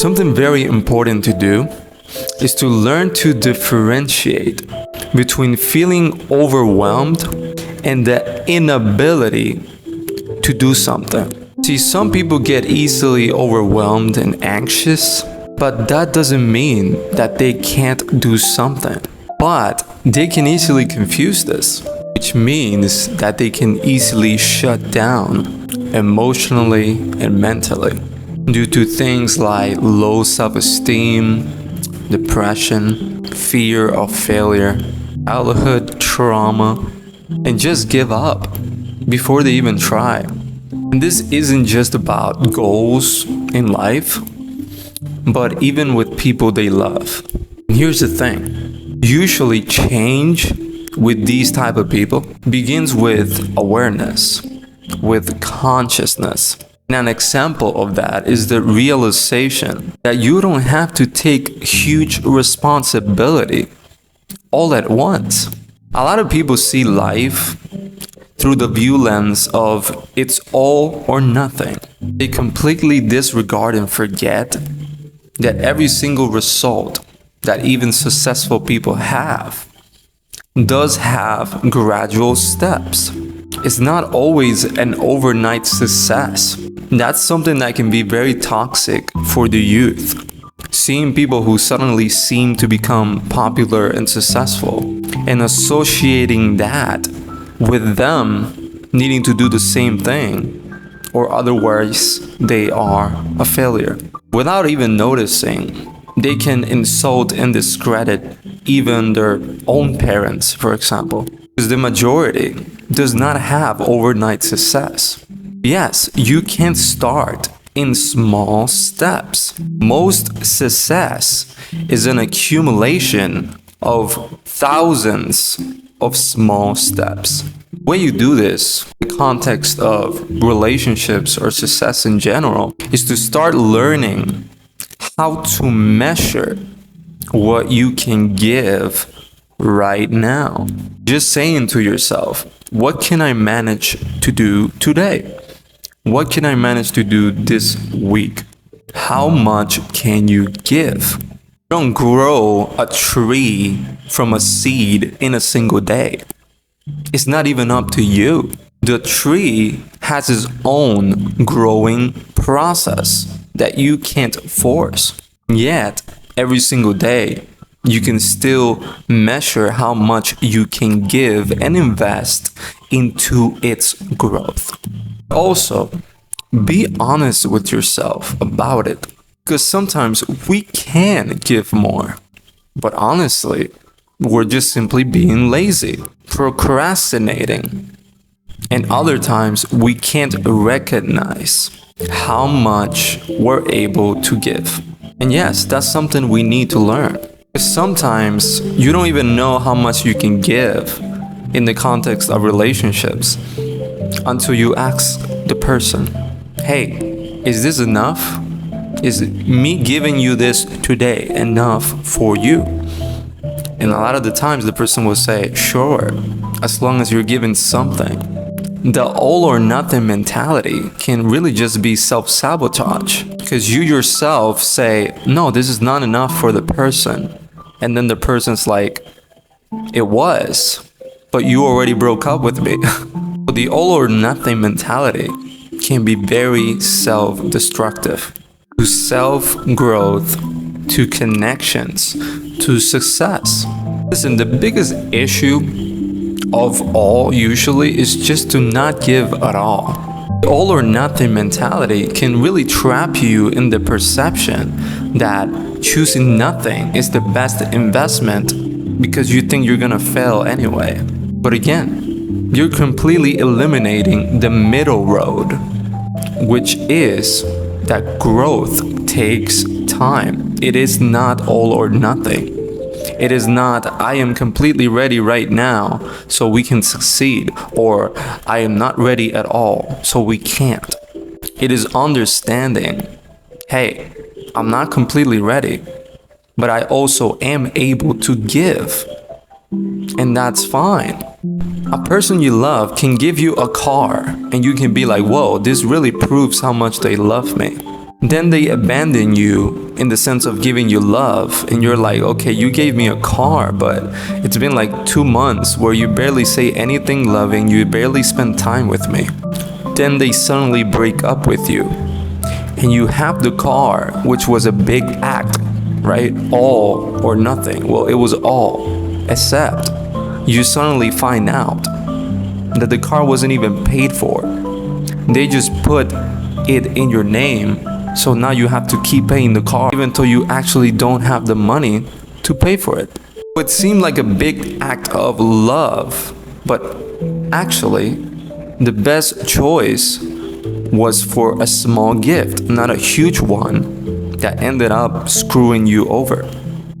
Something very important to do is to learn to differentiate between feeling overwhelmed and the inability to do something. See, some people get easily overwhelmed and anxious, but that doesn't mean that they can't do something. But they can easily confuse this, which means that they can easily shut down emotionally and mentally due to things like low self-esteem, depression, fear of failure, childhood trauma, and just give up before they even try. And this isn't just about goals in life, but even with people they love. And here's the thing, usually change with these type of people begins with awareness, with consciousness. And an example of that is the realization that you don't have to take huge responsibility all at once. A lot of people see life through the view lens of it's all or nothing. They completely disregard and forget that every single result that even successful people have does have gradual steps. It's not always an overnight success. That's something that can be very toxic for the youth. Seeing people who suddenly seem to become popular and successful and associating that with them needing to do the same thing, or otherwise they are a failure. Without even noticing, they can insult and discredit even their own parents, for example, because the majority does not have overnight success. Yes, you can start in small steps. Most success is an accumulation of thousands of small steps. The way you do this, in the context of relationships or success in general, is to start learning how to measure what you can give right now. Just saying to yourself, what can I manage to do today? What can I manage to do this week? How much can you give? You don't grow a tree from a seed in a single day. It's not even up to you. The tree has its own growing process that you can't force. Yet, every single day, you can still measure how much you can give and invest into its growth. Also, be honest with yourself about it, because sometimes we can give more, but honestly, we're just simply being lazy, procrastinating, and other times we can't recognize how much we're able to give. And yes, that's something we need to learn. Sometimes you don't even know how much you can give in the context of relationships until you ask the person, hey, is this enough? Is me giving you this today enough for you? And a lot of the times the person will say, sure, as long as you're giving something. The all or nothing mentality can really just be self-sabotage, because you yourself say, no, this is not enough for the person. And then the person's like, it was, but you already broke up with me. The all or nothing mentality can be very self-destructive to self-growth, to connections, to success. Listen, the biggest issue of all usually is just to not give at all. The all or nothing mentality can really trap you in the perception that choosing nothing is the best investment because you think you're gonna fail anyway. But again, you're completely eliminating the middle road, which is that growth takes time. It is not all or nothing. It is not, I am completely ready right now, so we can succeed, or I am not ready at all, so we can't. It is understanding, hey, I'm not completely ready, but I also am able to give. And that's fine. A person you love can give you a car, and you can be like, whoa, this really proves how much they love me. Then they abandon you in the sense of giving you love, and you're like, okay, you gave me a car, but it's been like 2 months where you barely say anything loving, you barely spend time with me. Then they suddenly break up with you, and you have the car, which was a big act, right? All or nothing. Well, it was all, except you suddenly find out that the car wasn't even paid for. They just put it in your name. So now you have to keep paying the car even though you actually don't have the money to pay for it. It seemed like a big act of love, but actually the best choice was for a small gift, not a huge one that ended up screwing you over.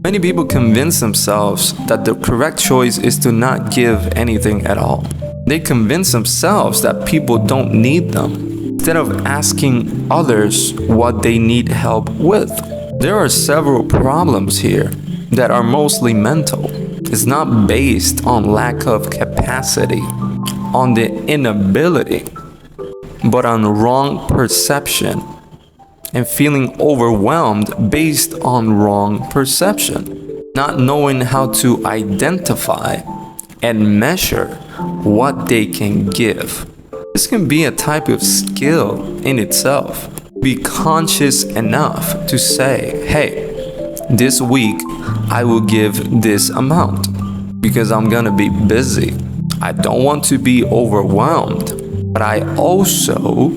Many people convince themselves that the correct choice is to not give anything at all. They convince themselves that people don't need them, instead of asking others what they need help with. There are several problems here that are mostly mental. It's not based on lack of capacity, on the inability, but on wrong perception and feeling overwhelmed based on wrong perception. Not knowing how to identify and measure what they can give. This can be a type of skill in itself. Be conscious enough to say, hey, this week I will give this amount because I'm gonna be busy. I don't want to be overwhelmed, but I also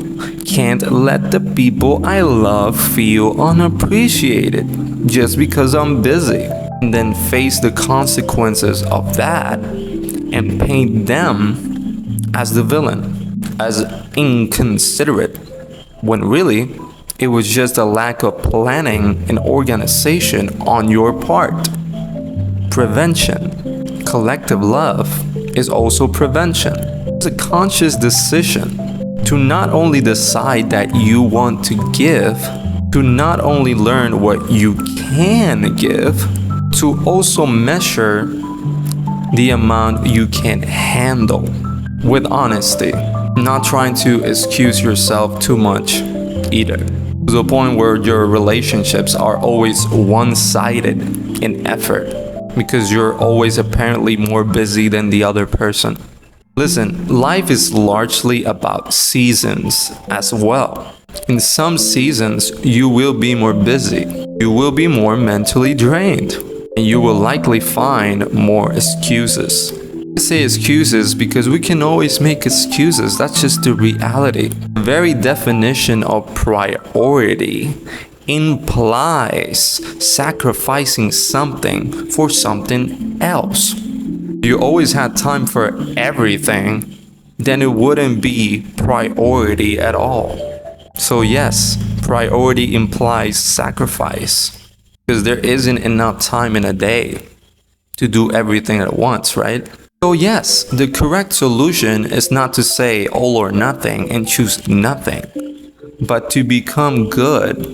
can't let the people I love feel unappreciated just because I'm busy. And then face the consequences of that and paint them as the villain, as inconsiderate, when really it was just a lack of planning and organization on your part. Prevention. Collective love is also prevention. It's a conscious decision to not only decide that you want to give, to not only learn what you can give, to also measure the amount you can handle with honesty. Not trying to excuse yourself too much either. To the point where your relationships are always one-sided in effort because you're always apparently more busy than the other person. Listen, life is largely about seasons as well. In some seasons, you will be more busy. You will be more mentally drained. And you will likely find more excuses. I say excuses because we can always make excuses. That's just the reality. The very definition of priority implies sacrificing something for something else. If you always had time for everything, then it wouldn't be priority at all. So yes, priority implies sacrifice because there isn't enough time in a day to do everything at once, right? So yes, the correct solution is not to say all or nothing and choose nothing, but to become good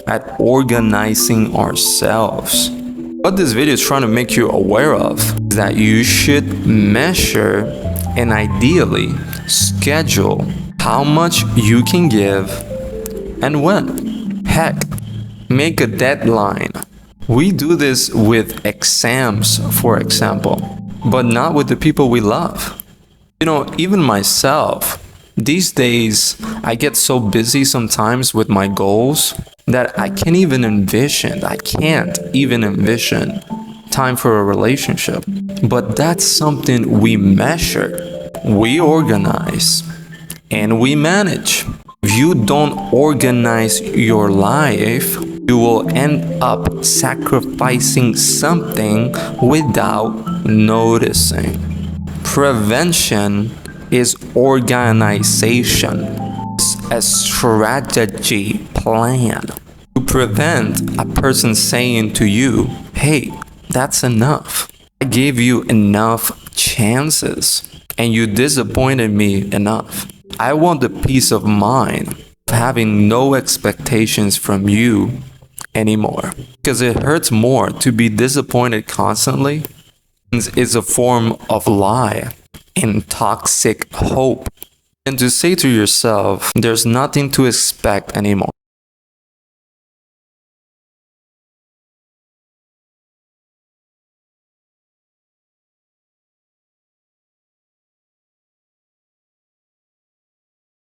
at organizing ourselves. What this video is trying to make you aware of is that you should measure and ideally schedule how much you can give and when. Heck, make a deadline. We do this with exams, for example, but not with the people we love. You know, even myself, these days, I get so busy sometimes with my goals that I can't even envision time for a relationship. But that's something we measure, we organize, and we manage. If you don't organize your life, you will end up sacrificing something without noticing. Prevention is organization. It's a strategy plan to prevent a person saying to you, hey, that's enough. I gave you enough chances and you disappointed me enough. I want the peace of mind of having no expectations from you anymore. Because it hurts more to be disappointed constantly. It's a form of lie and toxic hope. And to say to yourself, there's nothing to expect anymore.